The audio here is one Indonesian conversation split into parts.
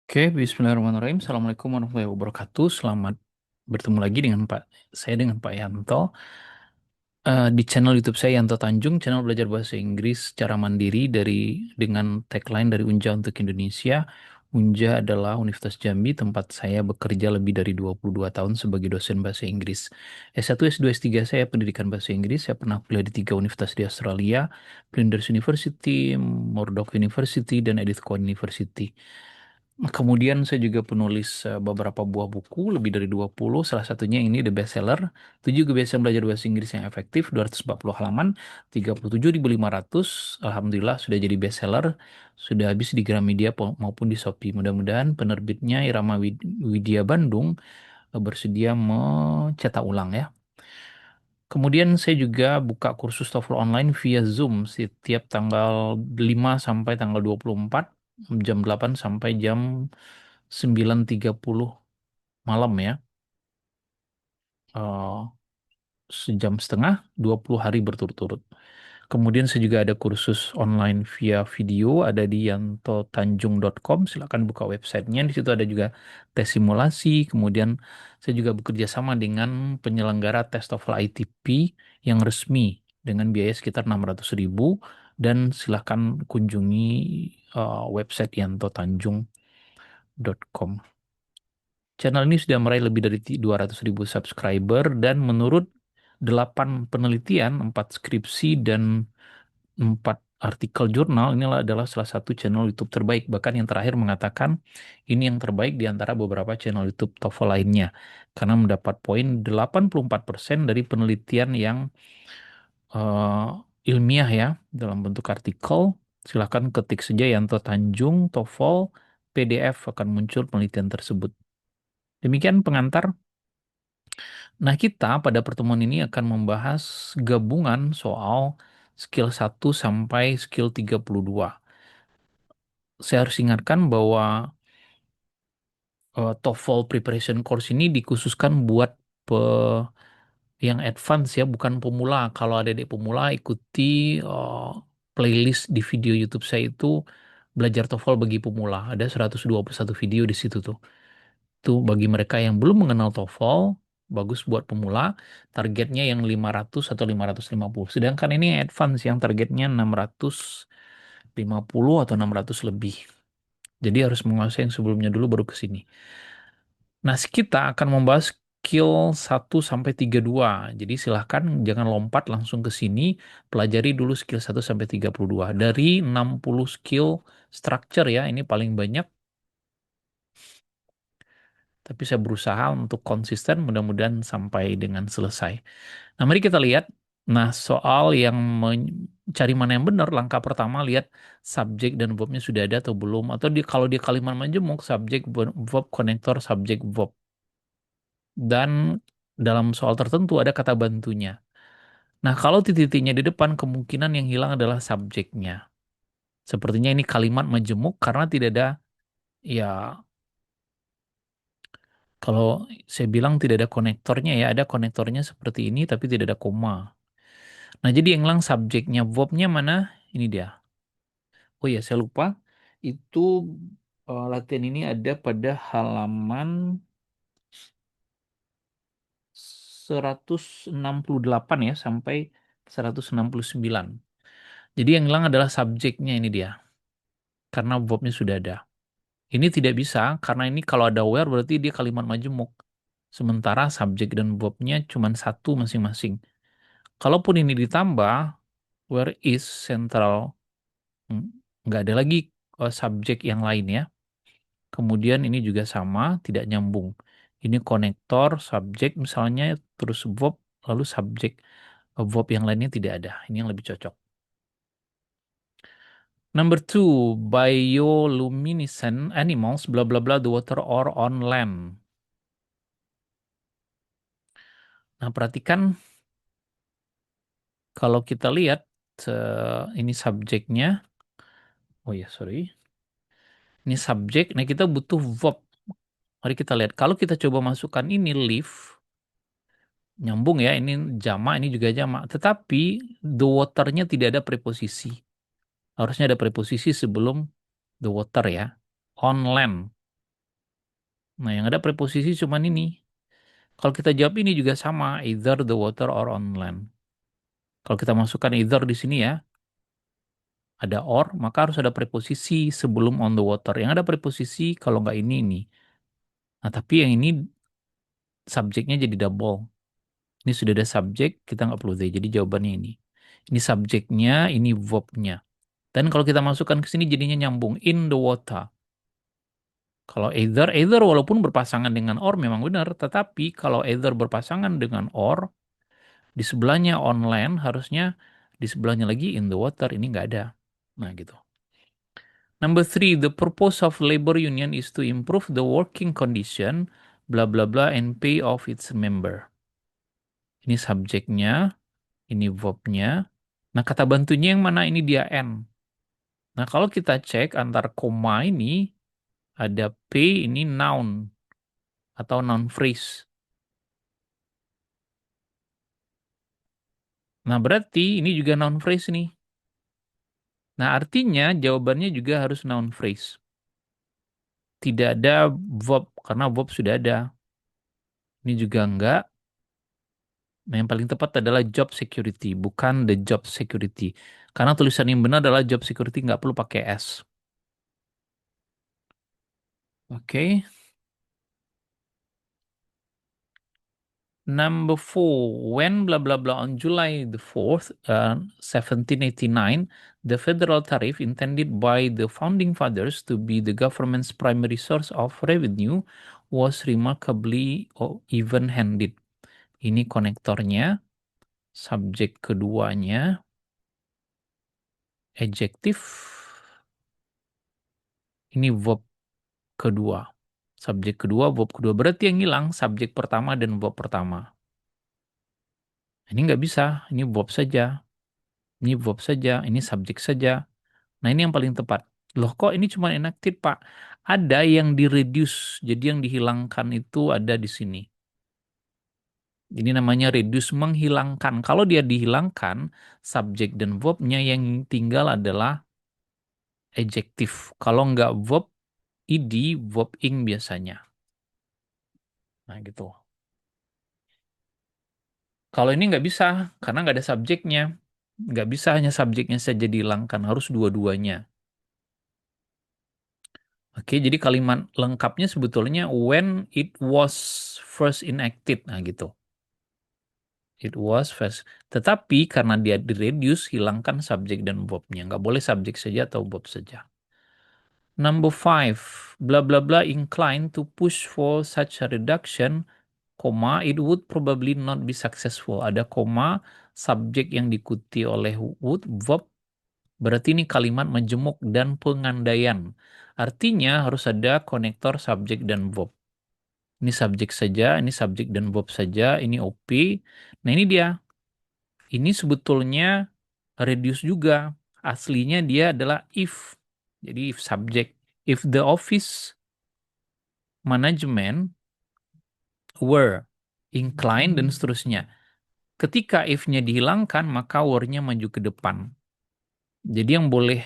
Oke, Bismillahirrahmanirrahim. Assalamualaikum warahmatullahi wabarakatuh. Selamat bertemu lagi dengan saya dengan Pak Yanto. Di channel YouTube saya Yanto Tanjung, channel belajar bahasa Inggris secara mandiri dengan tagline dari Unja untuk Indonesia. Unja adalah Universitas Jambi, tempat saya bekerja lebih dari 22 tahun sebagai dosen bahasa Inggris. S1, S2, S3 saya pendidikan bahasa Inggris. Saya pernah kuliah di tiga universitas di Australia, Flinders University, Murdoch University, dan Edith Cowan University. Kemudian saya juga penulis beberapa buah buku, lebih dari 20. Salah satunya ini The Bestseller, 7 kebiasaan belajar bahasa Inggris yang efektif, 240 halaman, 37.500. Alhamdulillah sudah jadi bestseller, sudah habis di Gramedia maupun di Shopee. Mudah-mudahan penerbitnya Irama Widya Bandung bersedia mencetak ulang ya. Kemudian saya juga buka kursus TOEFL online via Zoom setiap tanggal 5 sampai tanggal 24, jam 8 sampai jam 9.30 malam ya. Eh, Sejam setengah, 20 hari berturut-turut. Kemudian saya juga ada kursus online via video, ada di yantotanjung.com. Silakan buka websitenya. Di situ ada juga tes simulasi. Kemudian saya juga bekerja sama dengan penyelenggara tes TOEFL ITP yang resmi dengan biaya sekitar 600.000. Dan silakan kunjungi website yantotanjung.com. Channel ini sudah meraih lebih dari 200.000 subscriber dan menurut 8 penelitian, 4 skripsi, dan 4 artikel jurnal, inilah adalah salah satu channel YouTube terbaik. Bahkan yang terakhir mengatakan ini yang terbaik di antara beberapa channel YouTube TOEFL lainnya. Karena mendapat poin 84% dari penelitian yang ilmiah ya, dalam bentuk artikel. Silahkan ketik saja Yanto Tanjung, TOEFL, PDF akan muncul penelitian tersebut. Demikian pengantar. Nah, kita pada pertemuan ini akan membahas gabungan soal skill 1 sampai skill 32. Saya harus ingatkan bahwa TOEFL Preparation Course ini dikhususkan buat yang advance ya, bukan pemula. Kalau ada adik pemula, ikuti playlist di video YouTube saya itu belajar TOEFL bagi pemula. Ada 121 video di situ tuh. Itu bagi mereka yang belum mengenal TOEFL, bagus buat pemula, targetnya yang 500 atau 550. Sedangkan ini advance yang targetnya 650 atau 600 lebih. Jadi harus menguasai yang sebelumnya dulu baru ke sini. Nah, kita akan membahas skill 1 sampai 32. Jadi silahkan jangan lompat langsung ke sini, pelajari dulu skill 1 sampai 32. Dari 60 skill structure ya, ini paling banyak. Tapi saya berusaha untuk konsisten, mudah-mudahan sampai dengan selesai. Nah, mari kita lihat. Nah, soal yang mencari mana yang benar, langkah pertama lihat subjek dan verbnya sudah ada atau belum. Atau kalau di kalimat majemuk, subjek, verb, konektor, subjek, verb. Dan dalam soal tertentu ada kata bantunya. Nah, kalau titik-titiknya di depan, kemungkinan yang hilang adalah subjeknya. Sepertinya ini kalimat majemuk karena tidak ada, ya, kalau saya bilang tidak ada konektornya ya, ada konektornya seperti ini tapi tidak ada koma. Nah, jadi yang hilang subjeknya, verbnya mana? Ini dia. Oh ya, saya lupa. Itu latihan ini ada pada halaman 168 ya sampai 169. Jadi yang hilang adalah subjeknya ini dia. Karena verbnya sudah ada. Ini tidak bisa karena ini kalau ada where berarti dia kalimat majemuk. Sementara subjek dan verbnya cuma satu masing-masing. Kalaupun ini ditambah, where is central, hmm, nggak ada lagi subjek yang lain ya. Kemudian ini juga sama, tidak nyambung. Ini konektor, subjek misalnya, terus verb, lalu subjek. Verb yang lainnya tidak ada. Ini yang lebih cocok. Number two, bioluminescent animals, bla bla bla, the water or on land. Nah, perhatikan kalau kita lihat ini subjeknya. Oh ya, sorry. Ini subjek. Nah, kita butuh verb. Mari kita lihat. Kalau kita coba masukkan ini live, nyambung ya. Ini jamak, ini juga jamak. Tetapi the water-nya tidak ada preposisi. Harusnya ada preposisi sebelum the water ya. On land. Nah, yang ada preposisi cuman ini. Kalau kita jawab ini juga sama, either the water or on land. Kalau kita masukkan either di sini ya, ada or, maka harus ada preposisi sebelum on the water. Yang ada preposisi kalau nggak ini. Nah, tapi yang ini subjeknya jadi double. Ini sudah ada subjek, kita nggak perlu they. Jadi jawabannya ini. Ini subjeknya, ini verbnya. Dan kalau kita masukkan ke sini jadinya nyambung. In the water. Kalau either walaupun berpasangan dengan or memang benar. Tetapi kalau either berpasangan dengan or, di sebelahnya on land harusnya di sebelahnya lagi in the water. Ini nggak ada. Nah gitu. Number three, the purpose of labor union is to improve the working condition, blah blah blah, and pay of its member. Ini subjeknya, ini verbnya. Nah, kata bantunya yang mana? Ini dia N. Nah, kalau kita cek antar koma ini, ada pay ini noun atau noun phrase. Nah, berarti ini juga noun phrase nih. Nah, artinya jawabannya juga harus noun phrase. Tidak ada verb, karena verb sudah ada. Ini juga enggak. Nah, yang paling tepat adalah job security, bukan the job security. Karena tulisan yang benar adalah job security, nggak perlu pakai S. Oke. Number four, when blah blah blah on July the 4th, 1789, the federal tariff intended by the founding fathers to be the government's primary source of revenue was remarkably even-handed. Ini konektornya, subjek keduanya, adjektif, ini verb kedua. Subjek kedua, verb kedua. Berarti yang hilang subjek pertama dan verb pertama. Ini nggak bisa, ini verb saja. Ini verb saja, ini subjek saja. Nah, ini yang paling tepat. Loh, kok ini cuma inactive, Pak? Ada yang di-reduce, jadi yang dihilangkan itu ada di sini. Ini namanya reduce, menghilangkan. Kalau dia dihilangkan, subjek dan verbnya yang tinggal adalah adjektif. Kalau nggak verb, id, verb ing biasanya. Nah, gitu. Kalau ini nggak bisa, karena nggak ada subjeknya. Nggak bisa hanya subjeknya saja dihilangkan, harus dua-duanya. Oke, jadi kalimat lengkapnya sebetulnya when it was first enacted. Nah, gitu. It was first. Tetapi karena dia di-reduce, hilangkan subjek dan verbnya. Nggak boleh subjek saja atau verb saja. Number five, blah blah blah inclined to push for such a reduction, koma, it would probably not be successful. Ada koma, subjek yang diikuti oleh would, verb, berarti ini kalimat menjemuk dan pengandaian. Artinya harus ada konektor subjek dan verb. Ini subjek saja, ini subjek dan verb saja, ini OP. Nah, ini dia. Ini sebetulnya reduce juga. Aslinya dia adalah if. Jadi if subject. If the office management were inclined dan seterusnya. Ketika if-nya dihilangkan, maka were-nya maju ke depan. Jadi yang boleh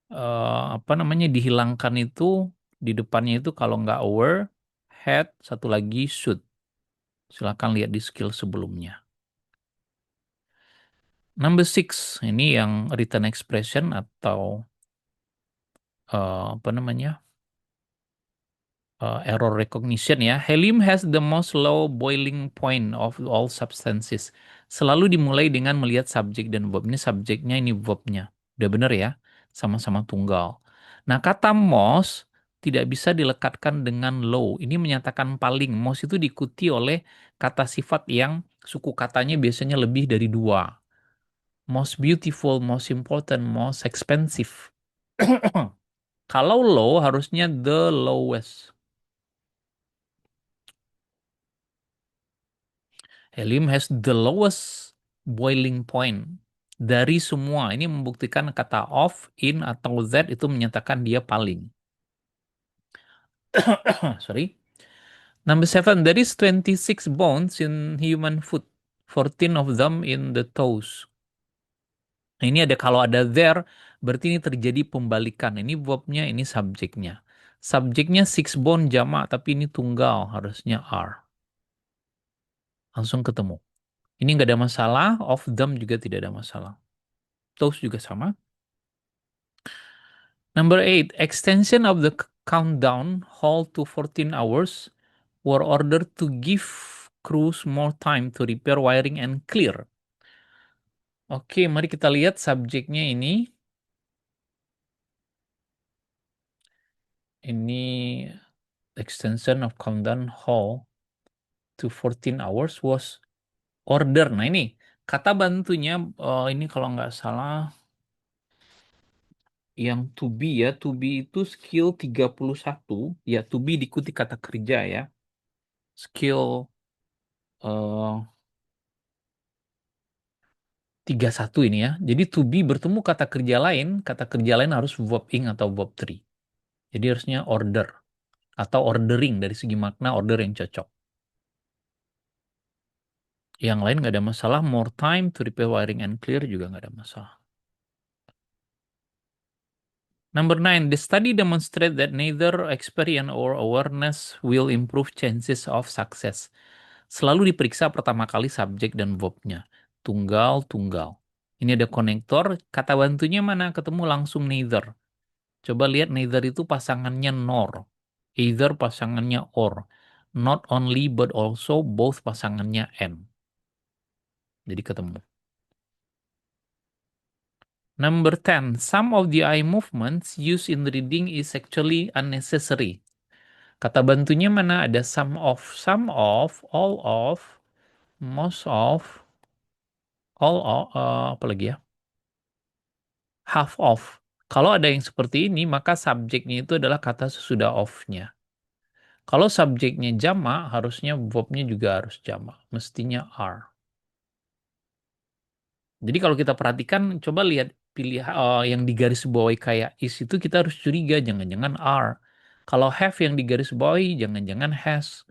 apa namanya dihilangkan itu di depannya itu kalau nggak were, had, satu lagi should. Silakan lihat di skill sebelumnya. Number six, ini yang written expression atau apa namanya error recognition ya. Helium has the most low boiling point of all substances. Selalu dimulai dengan melihat subjek dan verb. Ini subjeknya, ini verbnya. Udah bener ya? Sama-sama tunggal. Nah, kata most tidak bisa dilekatkan dengan low. Ini menyatakan paling. Most itu diikuti oleh kata sifat yang suku katanya biasanya lebih dari dua. Most beautiful, most important, most expensive. Kalau low harusnya the lowest. Helium has the lowest boiling point dari semua. Ini membuktikan kata of, in, atau that itu menyatakan dia paling. Sorry. Number seven, there is 26 bones in human foot. 14 of them in the toes. Nah, ini ada kalau ada there, berarti ini terjadi pembalikan. Ini verbnya, ini subjeknya. Subjeknya six bone jamak, tapi ini tunggal, harusnya are. Langsung ketemu. Ini nggak ada masalah, of them juga tidak ada masalah. Those juga sama. Number 8, extension of the countdown halt to 14 hours were ordered to give crews more time to repair wiring and clear. Oke, mari kita lihat subjeknya ini. Ini extension of countdown halt to 14 hours was order. Nah ini kata bantunya ini kalau nggak salah yang to be ya. To be itu skill 31. Ya to be diikuti kata kerja ya. Skill 31 ini ya. Jadi to be bertemu kata kerja lain harus verb ing atau verb 3. Jadi harusnya order atau ordering dari segi makna order yang cocok. Yang lain nggak ada masalah. More time to repair wiring and clear juga nggak ada masalah. Number 9, the study demonstrate that neither experience or awareness will improve chances of success. Selalu diperiksa pertama kali subjek dan verbnya. Tunggal, tunggal. Ini ada konektor, kata bantunya mana? Ketemu langsung neither. Coba lihat neither itu pasangannya nor. Either pasangannya or. Not only but also both pasangannya and. Jadi ketemu. Number 10, some of the eye movements used in reading is actually unnecessary. Kata bantunya mana? Ada some of, all of, most of, all of, apa lagi ya? Half of. Kalau ada yang seperti ini, maka subjeknya itu adalah kata sesudah of-nya. Kalau subjeknya jamak, harusnya verb-nya juga harus jamak. Mestinya are. Jadi kalau kita perhatikan, coba lihat pilih yang digaris bawahi kayak is itu kita harus curiga, jangan-jangan are. Kalau have yang digaris bawahi, jangan-jangan has.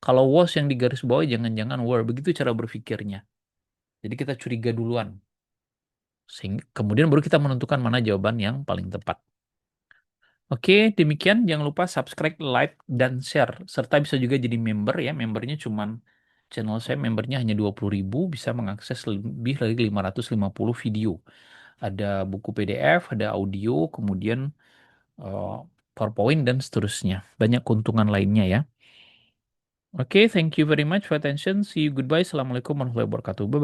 Kalau was yang digaris bawahi, jangan-jangan were. Begitu cara berpikirnya. Jadi kita curiga duluan. Sehingga, kemudian baru kita menentukan mana jawaban yang paling tepat. Oke, demikian. Jangan lupa subscribe, like, dan share. Serta bisa juga jadi member ya. Membernya cuman channel saya membernya hanya 20.000, bisa mengakses lebih dari 550 video. Ada buku PDF, ada audio, kemudian eh, PowerPoint, dan seterusnya. Banyak keuntungan lainnya ya. Oke, thank you very much for attention. See you, goodbye. Assalamualaikum warahmatullahi wabarakatuh. Bye-bye.